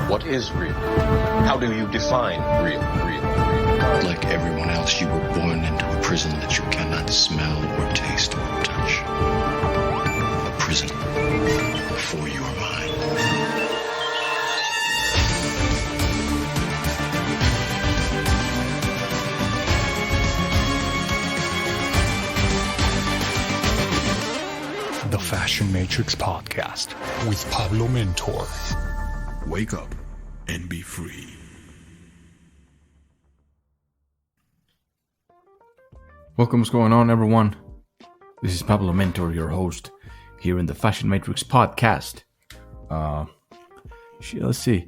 What is real? How do you define real? Like everyone else, you were born into a prison that you cannot smell or taste or touch. A prison for your mind. The Fashion Matrix Podcast with Pablo Mentor. Wake up and be free. Welcome, what's going on, everyone? This is Pablo Mentor, your host, here in the Fashion Matrix Podcast. Let's see.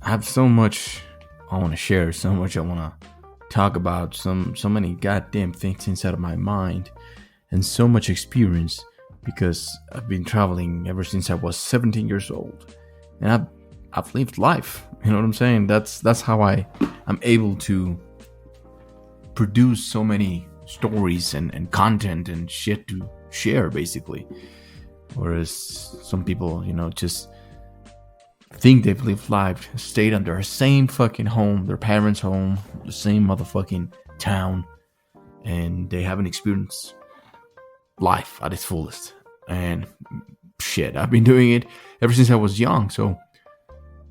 I have so much I want to share, so much I want to talk about, so many goddamn things inside of my mind, and so much experience because I've been traveling ever since I was 17 years old, and I've lived life. You know what I'm saying? That's how I'm able to produce so many stories and content and shit to share, basically. Whereas some people, just think they've lived life, stayed under the same fucking home, their parents' home, the same motherfucking town, and they haven't experienced life at its fullest. And shit, I've been doing it ever since I was young. So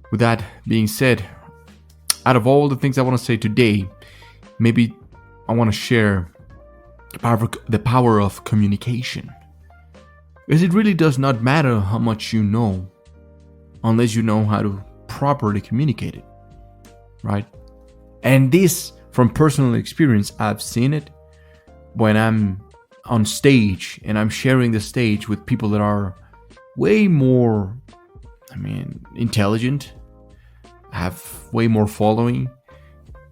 with that being said, out of all the things I want to say today, maybe I want to share the power of communication. Because it really does not matter how much you know unless you know how to properly communicate it, right? And this, from personal experience, I've seen it when I'm on stage and I'm sharing the stage with people that are way more, intelligent, have way more following,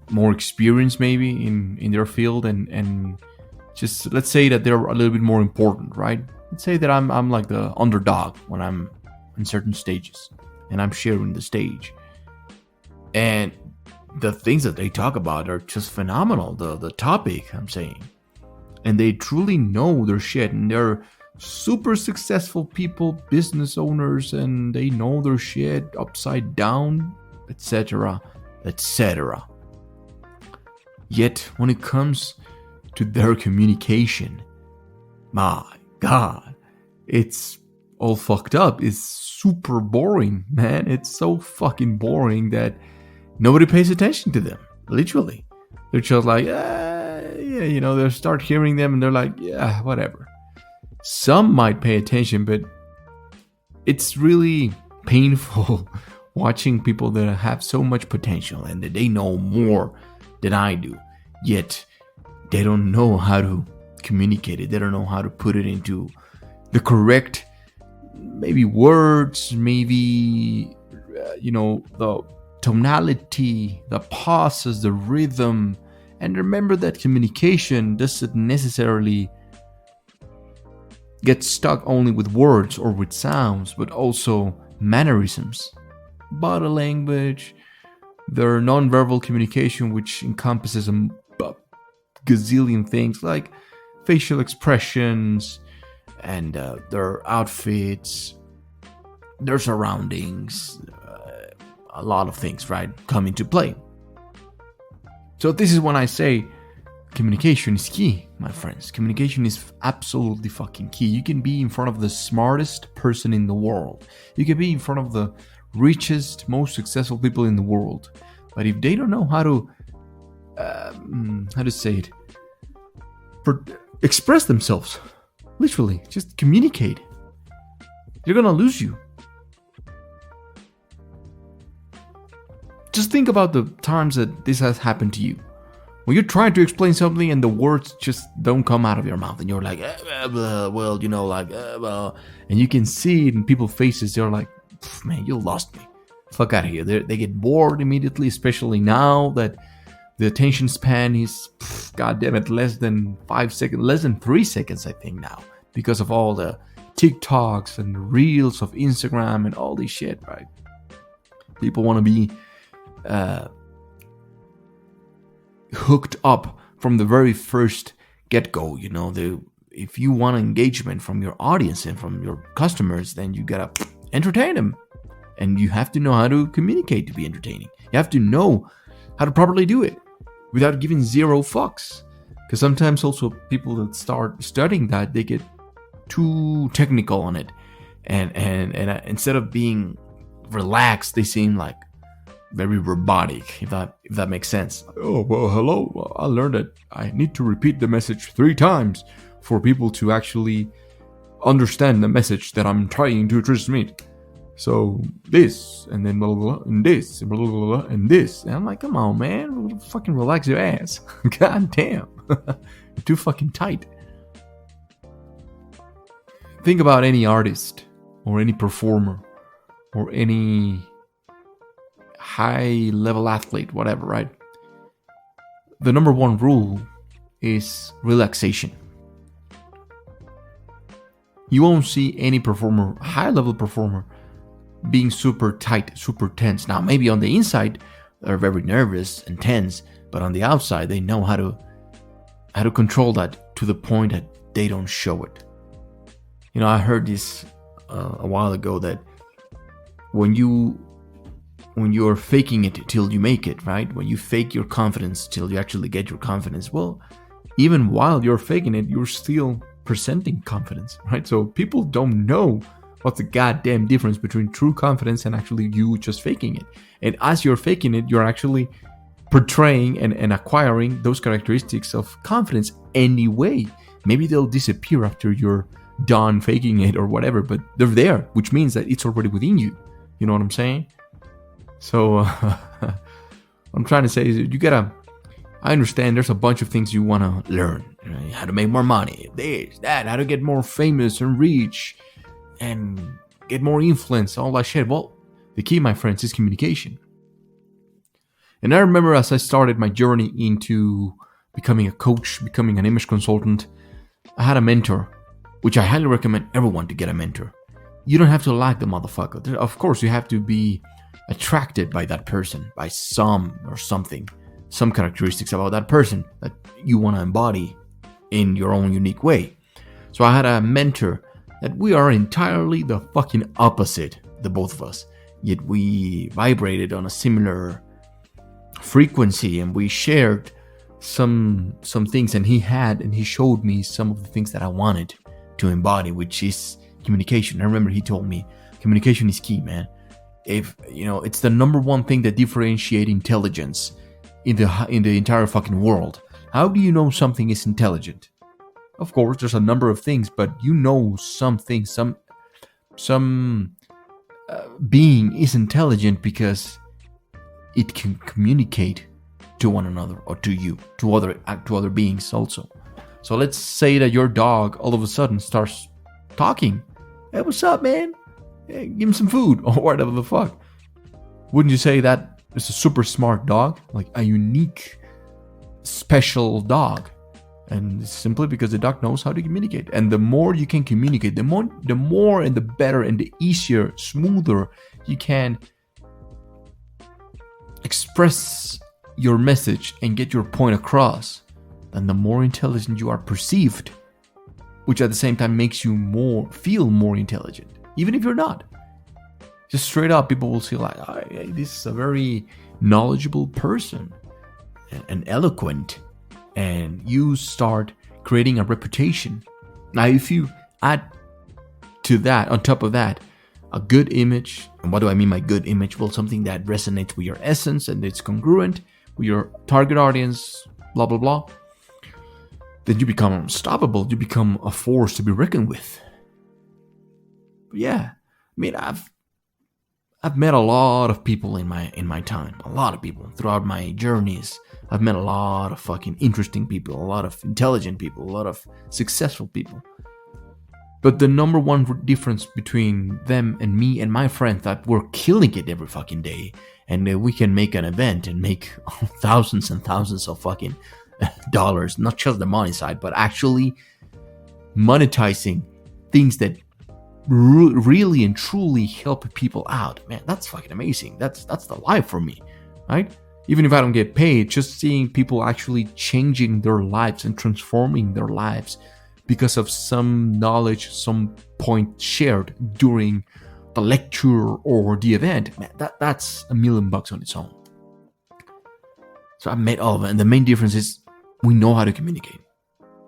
more experience maybe in their field, and just let's say that they're a little bit more important, right? Let's say that I'm like the underdog when I'm in certain stages and I'm sharing the stage, and the things that they talk about are just phenomenal. The topic I'm saying, and they truly know their shit, and they're super successful people, business owners, and they know their shit upside down, etc., etc. Yet, when it comes to their communication, my God, it's all fucked up. It's super boring, man. It's so fucking boring that nobody pays attention to them, literally. They're just like, they start hearing them and they're like, yeah, whatever. Some might pay attention, but it's really painful watching people that have so much potential and that they know more than I do, yet they don't know how to communicate it. They don't know how to put it into the correct, maybe words, maybe, the tonality, the pauses, the rhythm. And remember that communication doesn't necessarily get stuck only with words or with sounds, but also mannerisms, body language, their nonverbal communication, which encompasses a gazillion things like facial expressions and their outfits, their surroundings, a lot of things, right, come into play. So this is when I say communication is key, my friends. Communication is absolutely fucking key. You can be in front of the smartest person in the world. You can be in front of the richest, most successful people in the world. But if they don't know how to express themselves, literally, just communicate, you're gonna lose you. Just think about the times that this has happened to you. When you're trying to explain something and the words just don't come out of your mouth, and you're like, and you can see it in people's faces. They're like, man, you lost me. Fuck out of here. They get bored immediately, especially now that the attention span is, goddamn it, less than 5 seconds, less than 3 seconds, I think now, because of all the TikToks and reels of Instagram and all this shit, right? People want to be hooked up from the very first get-go. If you want engagement from your audience and from your customers, then you gotta entertain them. And you have to know how to communicate to be entertaining. You have to know how to properly do it without giving zero fucks. Because sometimes also people that start studying that, they get too technical on it. And instead of being relaxed, they seem like very robotic, if that makes sense. Oh, well, hello. Well, I learned that I need to repeat the message 3 times for people to actually understand the message that I'm trying to transmit. So this, and then blah, blah, blah, and this, and blah, blah, blah, and this. And I'm like, come on, man. Fucking relax your ass. God damn. You're too fucking tight. Think about any artist, or any performer, or any high-level athlete, whatever, right? The number one rule is relaxation. You won't see any performer, high-level performer, being super tight, super tense. Now, maybe on the inside, they're very nervous and tense, but on the outside, they know how to control that to the point that they don't show it. You know, I heard this a while ago, that when you're faking it till you make it, right? When you fake your confidence till you actually get your confidence, well, even while you're faking it, you're still presenting confidence, right? So people don't know what's the goddamn difference between true confidence and actually you just faking it. And as you're faking it, you're actually portraying and acquiring those characteristics of confidence anyway. Maybe they'll disappear after you're done faking it or whatever, but they're there, which means that it's already within you. You know what I'm saying? So what I'm trying to say is I understand there's a bunch of things you want to learn. Right? How to make more money, this, that, how to get more famous and reach and get more influence, all that shit. Well, the key, my friends, is communication. And I remember as I started my journey into becoming a coach, becoming an image consultant, I had a mentor, which I highly recommend everyone to get a mentor. You don't have to like the motherfucker. Of course, you have to be attracted by that person, by some characteristics about that person that you want to embody in your own unique way. So I had a mentor that we are entirely the fucking opposite, the both of us. Yet we vibrated on a similar frequency, and we shared some things, and he showed me some of the things that I wanted to embody, which is communication. I remember he told me communication is key, man. If you know, it's the number one thing that differentiates intelligence in the entire fucking world. How do you know something is intelligent? Of course, there's a number of things, but you know something, some being is intelligent because it can communicate to one another, or to you, to other beings also. So let's say that your dog all of a sudden starts talking. Hey, what's up, man? Hey, give him some food, or whatever the fuck. Wouldn't you say that is a super smart dog? Like a unique, special dog. And it's simply because the dog knows how to communicate. And the more you can communicate, the more and the better and the easier, smoother you can express your message and get your point across, then the more intelligent you are perceived, which at the same time makes you feel more intelligent, even if you're not. Just straight up, people will see like, oh, this is a very knowledgeable person and eloquent, and you start creating a reputation. Now, if you add to that, on top of that, a good image, and what do I mean by good image? Well, something that resonates with your essence and it's congruent with your target audience, blah, blah, blah, then you become unstoppable. You become a force to be reckoned with. But yeah, I mean, I've met a lot of people in my time. A lot of people throughout my journeys. I've met a lot of fucking interesting people, a lot of intelligent people, a lot of successful people. But the number one difference between them and me and my friends that we're killing it every fucking day, and we can make an event and make thousands and thousands of fucking dollars, not just the money side, but actually monetizing things that really and truly help people out. Man, that's fucking amazing. That's the life for me, right? Even if I don't get paid, just seeing people actually changing their lives and transforming their lives because of some knowledge, some point shared during the lecture or the event, man, that's $1 million on its own. So I met all of it, and the main difference is we know how to communicate.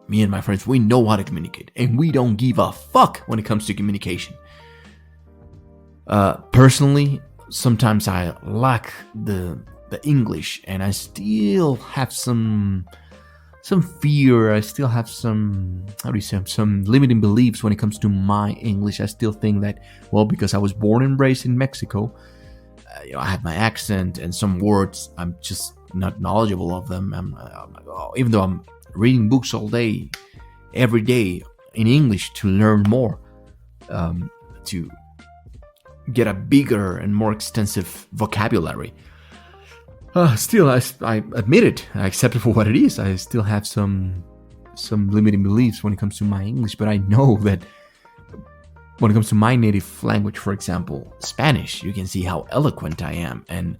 Me and my friends, we know how to communicate, and we don't give a fuck when it comes to communication. Personally, sometimes I lack the English, and I still have some fear. I still have some limiting beliefs when it comes to my English. I still think that, well, because I was born and raised in Mexico, I have my accent and some words I'm just not knowledgeable of them. Even though I'm reading books all day, every day in English to learn more, to get a bigger and more extensive vocabulary. Still, I admit it. I accept it for what it is. I still have some limiting beliefs when it comes to my English, but I know that when it comes to my native language, for example, Spanish, you can see how eloquent I am and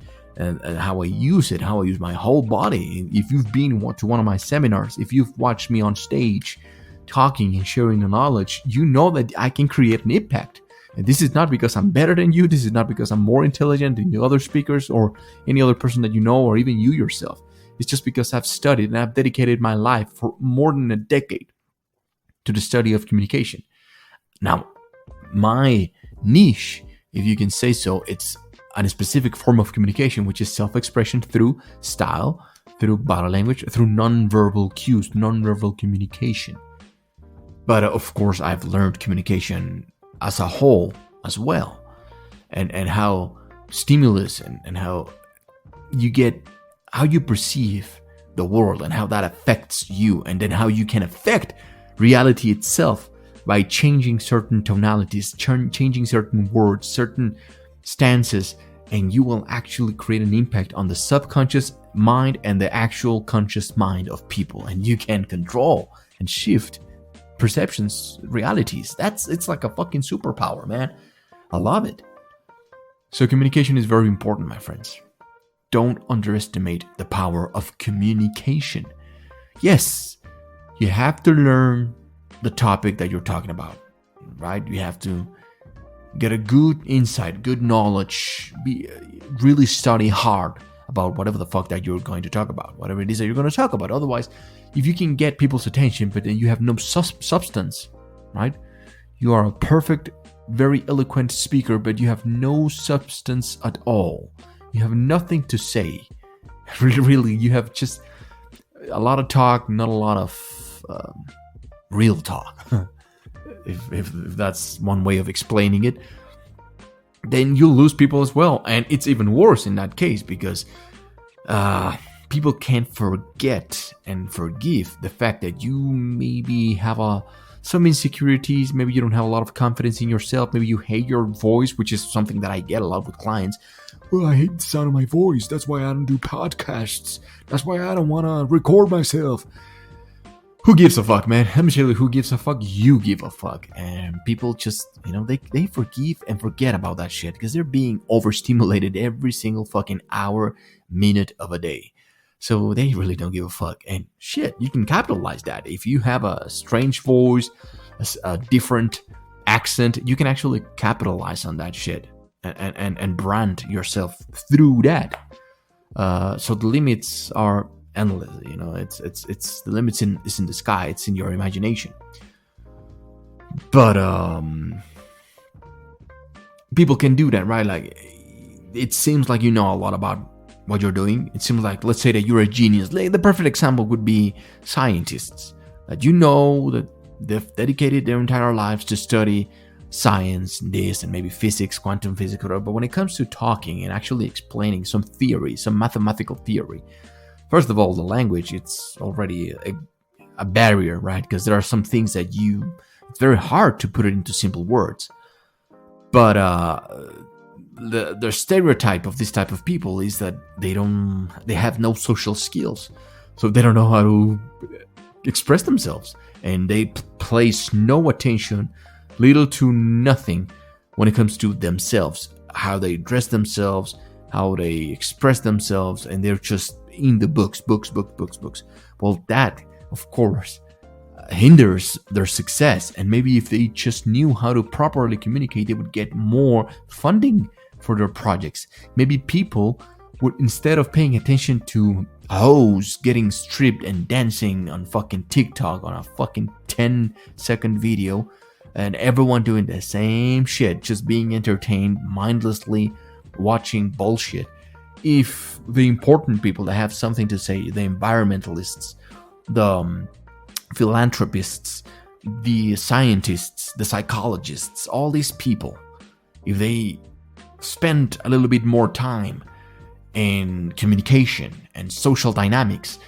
how I use it, how I use my whole body. If you've been to one of my seminars, if you've watched me on stage talking and sharing the knowledge, you know that I can create an impact. And this is not because I'm better than you. This is not because I'm more intelligent than the other speakers or any other person that you know, or even you yourself. It's just because I've studied and I've dedicated my life for more than a decade to the study of communication. Now, my niche, if you can say so, it's a specific form of communication, which is self-expression through style, through body language, through non-verbal cues, non-verbal communication. But of course, I've learned communication as a whole as well, and how stimulus and how you perceive the world and how that affects you, and then how you can affect reality itself by changing certain tonalities, changing certain words, certain stances, and you will actually create an impact on the subconscious mind and the actual conscious mind of people, and you can control and shift perceptions, realities. It's like a fucking superpower, man. I love it. So communication is very important, my friends. Don't underestimate the power of communication. Yes, you have to learn the topic that you're talking about, right? You have to get a good insight, good knowledge, really study hard about whatever the fuck that you're going to talk about, whatever it is that you're going to talk about. Otherwise, if you can get people's attention, but then you have no substance, right? You are a perfect, very eloquent speaker, but you have no substance at all. You have nothing to say. Really, you have just a lot of talk, not a lot of real talk. if that's one way of explaining it, then you'll lose people as well. And it's even worse in that case, because people can't forget and forgive the fact that you maybe have some insecurities. Maybe you don't have a lot of confidence in yourself. Maybe you hate your voice, which is something that I get a lot with clients. Well, I hate the sound of my voice. That's why I don't do podcasts. That's why I don't want to record myself. Who gives a fuck, man? Let me tell you, who gives a fuck? You give a fuck. And people just, they forgive and forget about that shit because they're being overstimulated every single fucking hour, minute of a day. So they really don't give a fuck. And shit, you can capitalize that. If you have a strange voice, a different accent, you can actually capitalize on that shit and brand yourself through that. So the limits are endless. It's the limits is in the sky. It's in your imagination. But people can do that, right? Like, it seems like you know a lot about what you're doing. It seems like, let's say that you're a genius. The perfect example would be scientists, that you know that they've dedicated their entire lives to study science, this, and maybe physics, quantum physics, whatever. But when it comes to talking and actually explaining some theory, some mathematical theory, first of all, the language, it's already a barrier, right? Because there are some things that it's very hard to put it into simple words. But the stereotype of this type of people is that they have no social skills. So they don't know how to express themselves. And they place no attention, little to nothing, when it comes to themselves, how they dress themselves, how they express themselves, and they're just in the books. Well, that, of course, hinders their success. And maybe if they just knew how to properly communicate, they would get more funding for their projects. Maybe people would, instead of paying attention to hoes getting stripped and dancing on fucking TikTok on a fucking 10-second video, and everyone doing the same shit, just being entertained, mindlessly watching bullshit. If the important people that have something to say, the environmentalists, the philanthropists, the scientists, the psychologists, all these people, if they spent a little bit more time in communication and social dynamics,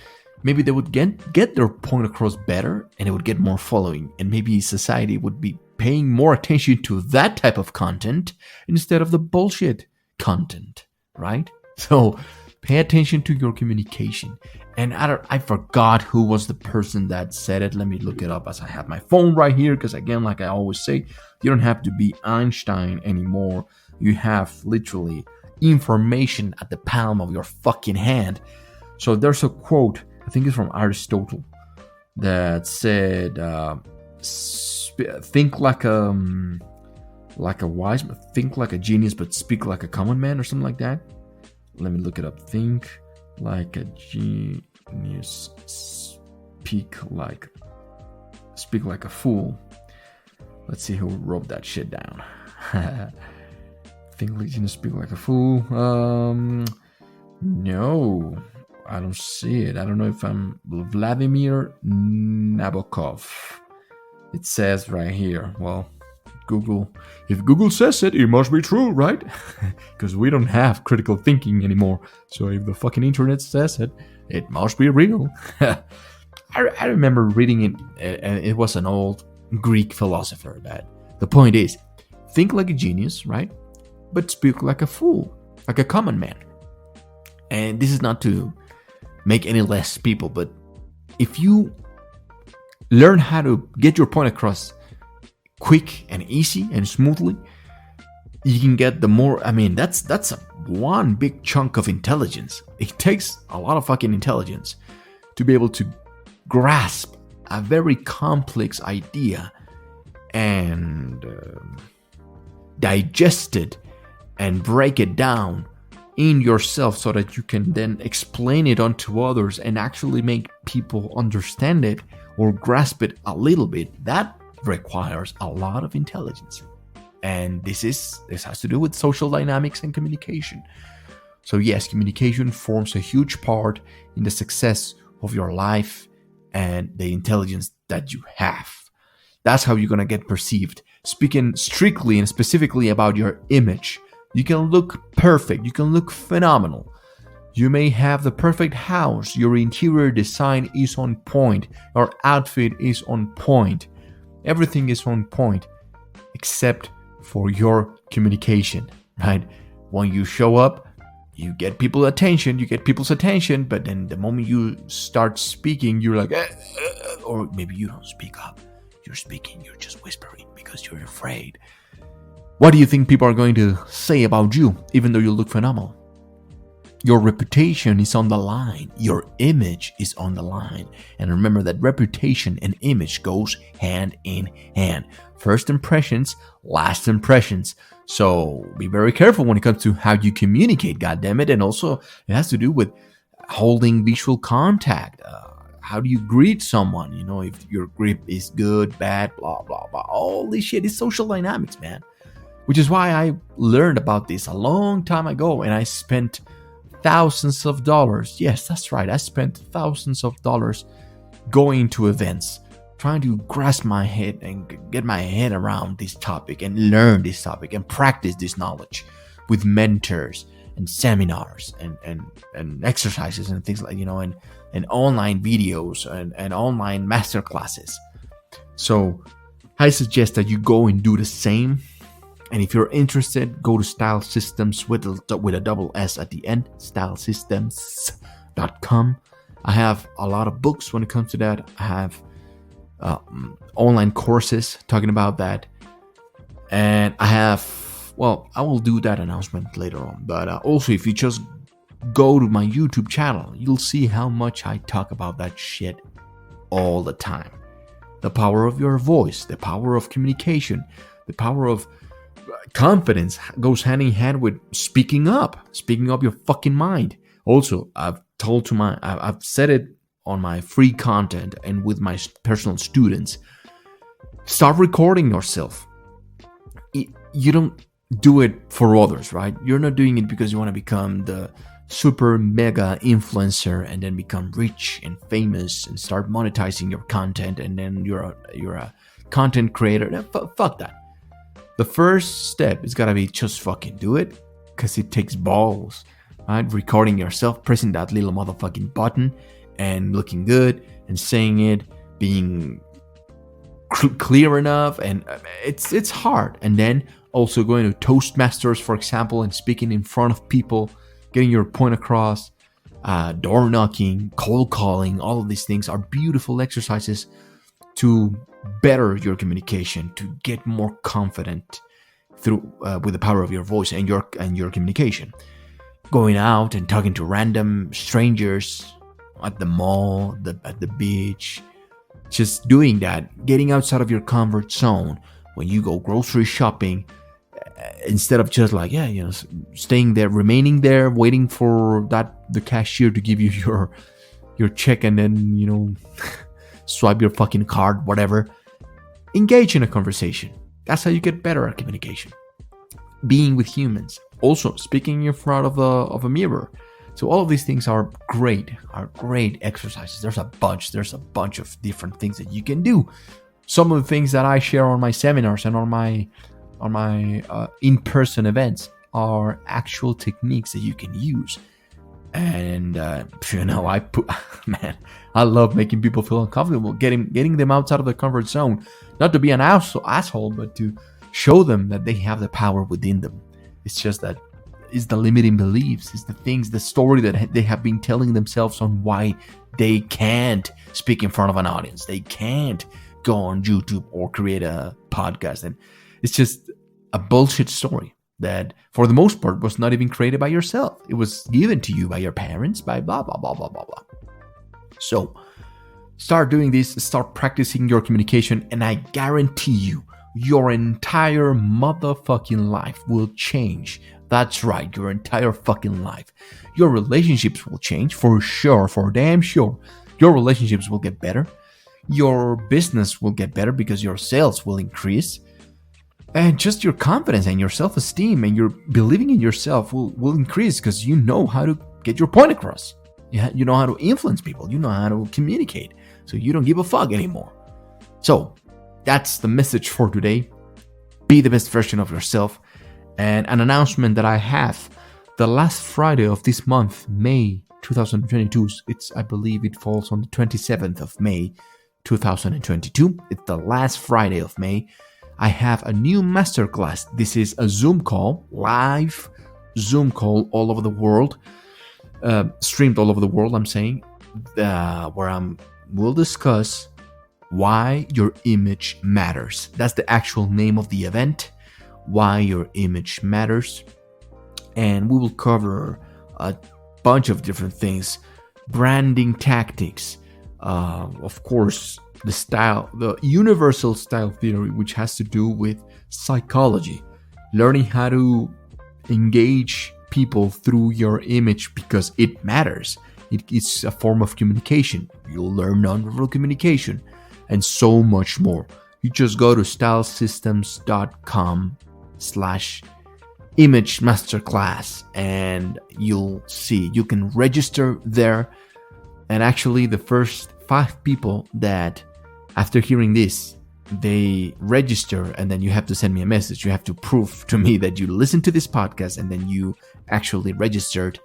maybe they would get their point across better, and it would get more following, and maybe society would be paying more attention to that type of content instead of the bullshit content, right? So pay attention to your communication. And I forgot who was the person that said it. Let me look it up as I have my phone right here, because again, like I always say, you don't have to be Einstein anymore. You have literally information at the palm of your fucking hand. So there's a quote, I think it's from Aristotle, that said, think like a wise man, think like a genius, but speak like a common man, or something like that. Let me look it up. Think like a genius, speak like a fool. Let's see who wrote that shit down. Think like a genius, speak like a fool. No, I don't see it. I don't know if I'm Vladimir Nabokov. It says right here. Well, Google. If Google says it, it must be true, right? Because we don't have critical thinking anymore. So if the fucking internet says it, it must be real. I remember reading it, and it was an old Greek philosopher that the point is, think like a genius, right? But speak like a fool, like a common man. And this is not to make any less people, but if you learn how to get your point across quick and easy and smoothly, you can get the more. I mean, that's one big chunk of intelligence. It takes a lot of fucking intelligence to be able to grasp a very complex idea and digest it and break it down in yourself so that you can then explain it onto others and actually make people understand it or grasp it a little bit. That requires a lot of intelligence, and this has to do with social dynamics and communication. So yes, communication forms a huge part in the success of your life and the intelligence that you have. That's how you're gonna get perceived. Speaking strictly and specifically about your image, you can look perfect, you can look phenomenal, you may have the perfect house, your interior design is on point, your outfit is on point, everything is on point except for your communication, right? When you show up, you get people's attention, but then the moment you start speaking, you're like, or maybe you don't speak up. You're speaking, you're just whispering because you're afraid. What do you think people are going to say about you, even though you look phenomenal? Your reputation is on the line. Your image is on the line. And remember that reputation and image goes hand in hand. First impressions, last impressions. So be very careful when it comes to how you communicate, goddammit. And also, it has to do with holding visual contact. How do you greet someone? You know, if your grip is good, bad, blah, blah, blah. All this shit is social dynamics, man. Which is why I learned about this a long time ago, and I spent thousands of dollars. Yes, that's right. I spent thousands of dollars going to events, trying to grasp my head and get my head around this topic and learn this topic and practice this knowledge with mentors and seminars and exercises and things like, you know, and online videos and online master classes. So I suggest that you go and do the same. And if you're interested, go to Style Systems with a double S at the end, stylesystems.com. I have a lot of books when it comes to that. I have online courses talking about that. And I have, well, I will do that announcement later on. But also, if you just go to my YouTube channel, you'll see how much I talk about that shit all the time. the power of your voice, the power of communication, the power of confidence goes hand in hand with speaking up your fucking mind. Also, I've said it on my free content and with my personal students. Start recording yourself. You don't do it for others, right? You're not doing it because you want to become the super mega influencer and then become rich and famous and start monetizing your content and then you're a content creator. Fuck that. The first step is gotta be just fucking do it, because it takes balls, right? Recording yourself, pressing that little motherfucking button and looking good and saying it, being clear enough, and it's hard. And then also going to Toastmasters, for example, and speaking in front of people, getting your point across, door knocking, cold calling, all of these things are beautiful exercises to better your communication, to get more confident through with the power of your voice and your communication. Going out and talking to random strangers at the mall, at the beach, just doing that, getting outside of your comfort zone. When you go grocery shopping, instead of just like staying there, remaining there, waiting for the cashier to give you your check and then swipe your fucking card, whatever. Engage in a conversation. That's how you get better at communication. Being with humans. Also, speaking in front of a mirror. So all of these things are great exercises. There's a bunch of different things that you can do. Some of the things that I share on my seminars and on my in-person events are actual techniques that you can use. And I love making people feel uncomfortable, getting them outside of the comfort zone. Not to be an asshole, but to show them that they have the power within them. It's just that it's the limiting beliefs, it's the story that they have been telling themselves on why they can't speak in front of an audience. They can't go on YouTube or create a podcast. And it's just a bullshit story that, for the most part, was not even created by yourself. It was given to you by your parents, by blah, blah, blah, blah, blah, blah. So, start doing this, start practicing your communication, and I guarantee you, your entire motherfucking life will change. That's right, your entire fucking life. Your relationships will change, for sure, for damn sure. Your relationships will get better. Your business will get better because your sales will increase. And just your confidence and your self-esteem and your believing in yourself will increase because you know how to get your point across. You know how to influence people. You know how to communicate. So you don't give a fuck anymore. So that's the message for today. Be the best version of yourself. And an announcement that I have. The last Friday of this month, May 2022, I believe it falls on the 27th of May 2022. It's the last Friday of May. I have a new masterclass. This is a Zoom call, live Zoom call all over the world, streamed all over the world, I'm saying, where we'll discuss why your image matters. That's the actual name of the event, why your image matters. And we will cover a bunch of different things, branding tactics, of course, the universal style theory, which has to do with psychology, learning how to engage people through your image because it matters. It's a form of communication. You'll learn nonverbal communication and so much more. You just go to stylesystems.com/image masterclass and you'll see. You can register there. And actually, the first 5 people that, after hearing this, they register, and then you have to send me a message. You have to prove to me that you listened to this podcast and then you actually registered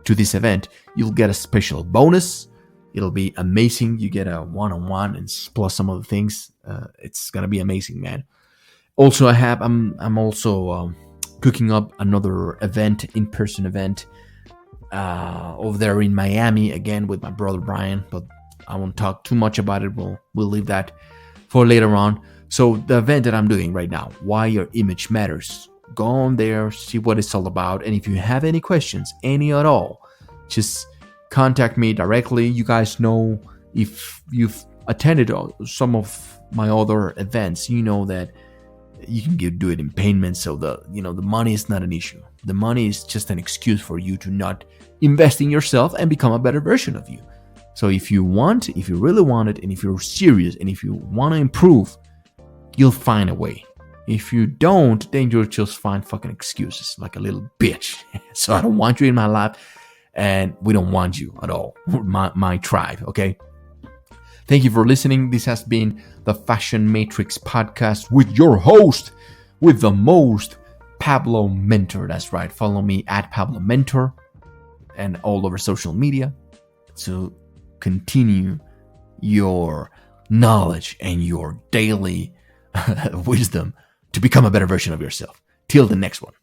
to this event. You'll get a special bonus. It'll be amazing. You get a one-on-one and plus some other things. It's gonna be amazing, man. Also, I'm also cooking up another event, in-person event, over there in Miami again with my brother Brian, but I won't talk too much about it. We'll leave that for later on. So the event that I'm doing right now, why your image matters. Go on there, see what it's all about, and if you have any questions, any at all, just contact me directly. You guys know, if you've attended some of my other events, you know that you can do it in payments. So the money is not an issue. The money is just an excuse for you to not invest in yourself and become a better version of you. So if you really want it, and if you're serious, and if you want to improve, you'll find a way. If you don't, then you'll just find fucking excuses like a little bitch. So I don't want you in my life, and we don't want you at all. My tribe, okay? Thank you for listening. This has been the Fashion Matrix podcast with your host, with the most, Pablo Mentor. That's right. Follow me at Pablo Mentor and all over social media to continue your knowledge and your daily wisdom to become a better version of yourself. Till the next one.